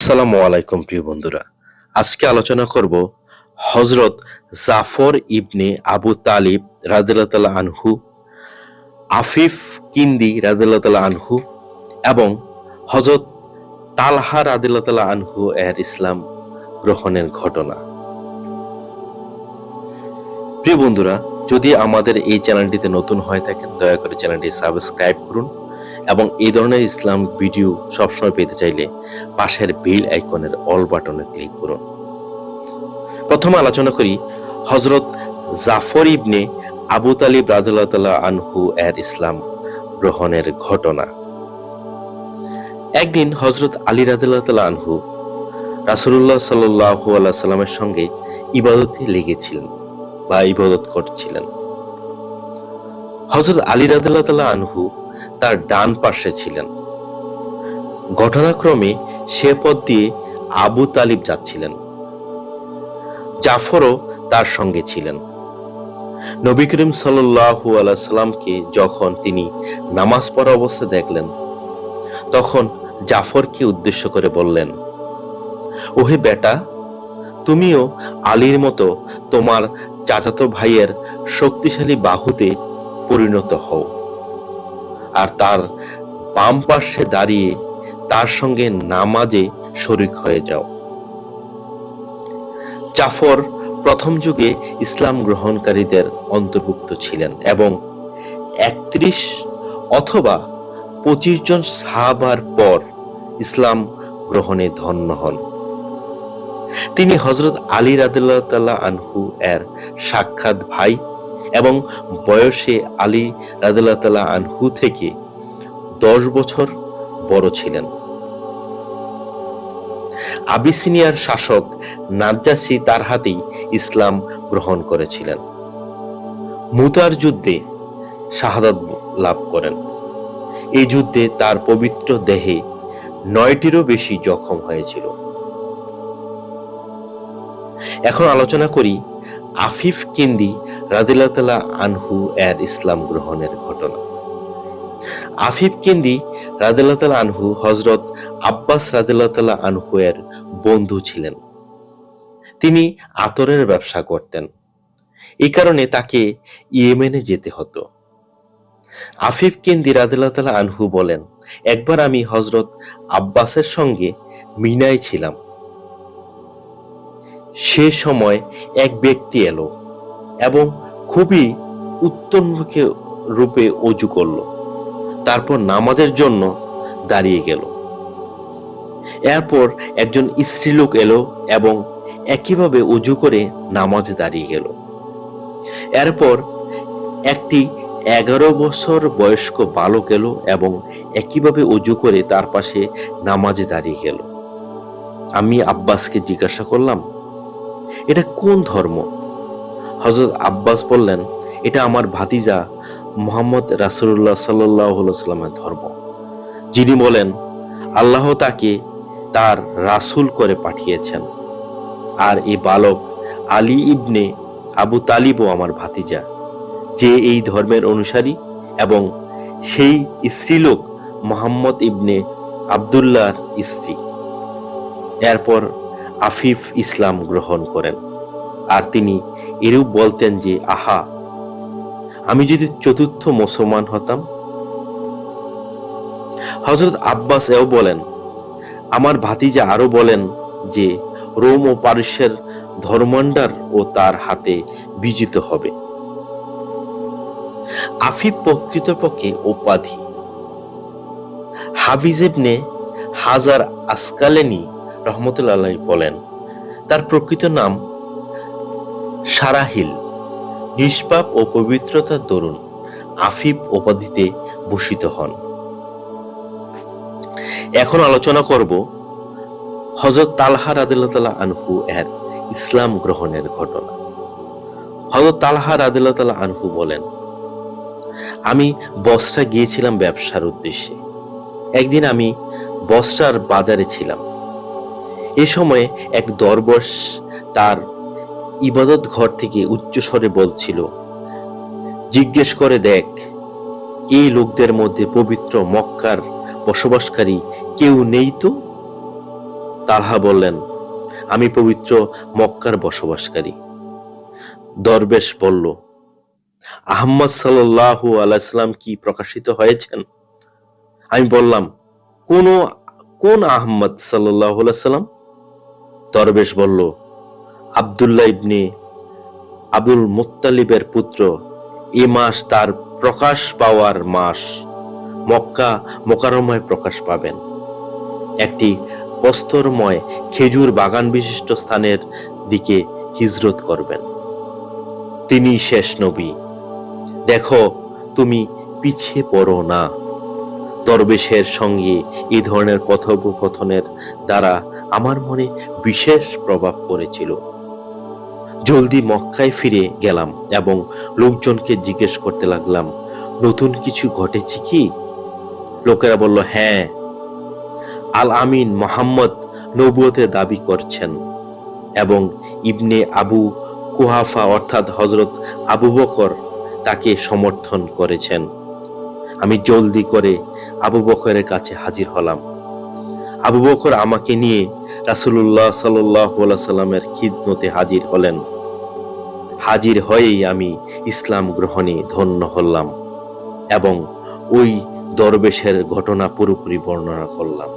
আসসালামু আলাইকুম প্রিয় বন্ধুরা। আজকে আলোচনা করব হযরত জাফর ইবনে আবু তালিব রাদিয়াল্লাহু তাআলা আনহু, আফিফ কিন্দি রাদিয়াল্লাহু তাআলা আনহু এবং হযরত তালহা রাদিয়াল্লাহু তাআলা আনহু এর ইসলাম গ্রহণের ঘটনা। প্রিয় বন্ধুরা, যদি আমাদের এই চ্যানেলটিতে নতুন হয়ে থাকেন দয়া করে চ্যানেলটি সাবস্ক্রাইব করুন এবং এই ধরনের ইসলাম ভিডিও সবসময় পেতে চাইলে পাশের বেল আইকনের অল বাটনে ক্লিক করুন। প্রথমে আলোচনা করি হযরত জাফর ইবনে আবু তালিব রাদিয়াল্লাহু তাআলা আনহু এর ইসলাম গ্রহণের ঘটনা। একদিন হযরত আলী রাদিয়াল্লাহু তাআলা আনহু রাসূলুল্লাহ সাল্লাল্লাহু আলাইহি ওয়াসাল্লামের সঙ্গে ইবাদতে লেগেছিলেন বা ইবাদত করছিলেন। হযরত আলী রাদিয়াল্লাহু তাআলা আনহু তার ডান পাশে ছিলেন। ঘটনাক্রমে সে পথ দিয়ে আবু তালিব যাচ্ছিলেন। জাফরও তার সঙ্গে ছিলেন। নবী করিম সাল্লাল্লাহু আলাইহি সাল্লামকে যখন তিনি নামাজ পড়া অবস্থায় দেখলেন, তখন জাফরকে উদ্দেশ্য করে বললেন, ওহে বেটা, তুমিও আলীর মতো তোমার চাচাতো ভাইয়ের শক্তিশালী বাহুতে পরিণত হও আর তার বাম পাশে দাঁড়িয়ে তার সঙ্গে নামাজে শরীক হয়ে যাও। জাফর প্রথম যুগে ইসলাম গ্রহণকারীদের অন্তর্ভুক্ত ছিলেন এবং 31 অথবা 25 জন সাহাবার পর ইসলাম গ্রহণে ধন্য হন। তিনি হযরত আলী রাদিয়াল্লাহু তাআলা আনহু এর সাক্ষাৎ ভাই এবং বয়সে আলী রাদিয়াল্লাহু তাআলা আনহু থেকে 10 বছর বড় ছিলেন। আবিসিনিয়ার শাসক নাজ্জাশী তার হাতেই ইসলাম গ্রহণ করেছিলেন। মুতার যুদ্ধে শাহাদাত লাভ করেন। এই যুদ্ধে তার পবিত্র দেহে 9টিরও বেশি জখম হয়েছিল। এখন আলোচনা করি আফিফ কিন্দি রাদিয়াল্লাহু তাআলা আনহু এর ইসলাম গ্রহণের ঘটনা। আফিফ কিন্দি রাদিয়াল্লাহু তাআলা আনহু হযরত আব্বাস রাদিয়াল্লাহু তাআলা আনহু এর বন্ধু ছিলেন। তিনি আতরের ব্যবসা করতেন। এই কারণে তাকে ইয়েমেনে যেতে হতো। আফিফ কিন্দি রাদিয়াল্লাহু তাআলা আনহু বলেন, একবার আমি হযরত আব্বাসের সঙ্গে মিনায় ছিলাম। সে সময় এক ব্যক্তি এলো এবং খুবই উত্তম রূপে অজু করলো, তারপর নামাজের জন্য দাঁড়িয়ে গেল। এরপর একজন স্ত্রীলোক এলো এবং একইভাবে অজু করে নামাজে দাঁড়িয়ে গেল। এরপর একটি 11 বছর বয়স্ক বালক এলো এবং একইভাবে অজু করে তার পাশে নামাজে দাঁড়িয়ে গেল। আমি আব্বাসকে জিজ্ঞাসা করলাম, এটা কোন ধর্ম? হযরত আব্বাস বললেন, এটা আমার ভাতিজা মুহাম্মদ রাসূলুল্লাহ সাল্লাল্লাহু আলাইহি ওয়াসাল্লামের ধর্ম, যিনি বলেন আল্লাহ তাকে তার রাসূল করে পাঠিয়েছেন। আর এই বালক আলী ইবনে আবু তালিবও আমার ভাতিজা, যে এই ধর্মের অনুসারী, এবং সেই স্ত্রীলোক মুহাম্মদ ইবনে আব্দুল্লাহর স্ত্রী। এরপর আফিফ ইসলাম গ্রহণ করেন আর তিনি এরূপ বলতেন যে, আহা, আমি যদি চতুর্থ মুসলমান হতাম। হযরত আব্বাস এও বলেন, আমার ভাতিজা আরো বলেন যে রোম ও পারস্যের ধর্মান্ডার ও তার হাতে বিজিত হবে। আফিফ প্রকৃতপক্ষে উপাধি। হাফিজ ইবনে হাজার আসকালানী রাহমাতুল্লাহ আলাইহি বলেন, তার প্রকৃত নাম সারাহিল। নিষ্পাপ ও পবিত্রতার দরুন আফিফ উপাধিতে ভূষিত হন। এখন আলোচনা করব হযরত তালহা রাদিয়াল্লাহু তাআলা আনহু এর ইসলাম গ্রহণের ঘটনা। হযরত তালহা রাদিয়াল্লাহু তাআলা আনহু বলেন, আমি বসরা গিয়েছিলাম ব্যবসার উদ্দেশ্যে। একদিন আমি বসরার বাজারে ছিলাম। এ সময় এক দরবেশ তার ইবাদত ঘর থেকে উচ্চস্বরে বলছিল, জিজ্ঞেস করে দেখ, এই লোকদের মধ্যে পবিত্র মক্কার বসবাসকারী কেউ নেই তো? তালহা বললেন, আমি পবিত্র মক্কার বসবাসকারী। দরবেশ বলল, আহম্মদ সাল্লাল্লাহু আলাইহি সাল্লাম কি প্রকাশিত হয়েছেন? আমি বললাম, কোন আহম্মদ সাল্লাল্লাহু আলাইহি সাল্লাম? দরবেশ বলল, আব্দুল্লাহ ইবনে আবুল মুত্তালিবের পুত্র। এ মাস তার প্রকাশ পাওয়ার মাস। মক্কা মোকাররমায় প্রকাশ পাবেন। একটি প্রস্তরময় খেজুর বাগান বিশিষ্ট স্থানের দিকে হিজরত করবেন। তিনি শেষ নবী। দেখো, তুমি পিছিয়ে পড়ো না। দরবেশের সঙ্গে এই ধরনের কথোপকথনের দ্বারা আমার মনে বিশেষ প্রভাব পড়েছিল। জলদি মক্কায় ফিরে গেলাম এবং লোকজনকে জিজ্ঞেস করতে লাগলাম, নতুন কিছু ঘটেছে কি? লোকেরা বলল, হ্যাঁ, আল আমিন মোহাম্মদ নবুয়তের দাবি করছেন এবং ইবনে আবু কুহাফা অর্থাৎ হযরত আবু বকর তাকে সমর্থন করেছেন। আমি জলদি করে আবু বকরের কাছে হাজির হলাম। আবু বকর আমাকে নিয়ে রাসূলুল্লাহ সাল্লাল্লাহু আলাইহি সাল্লামের খিদমতে হাজির হলেন। হাজির হয়েই আমি ইসলাম গ্রহণে ধন্য হলাম এবং ওই দরবেশের ঘটনা পুরোপুরি বর্ণনা করলাম।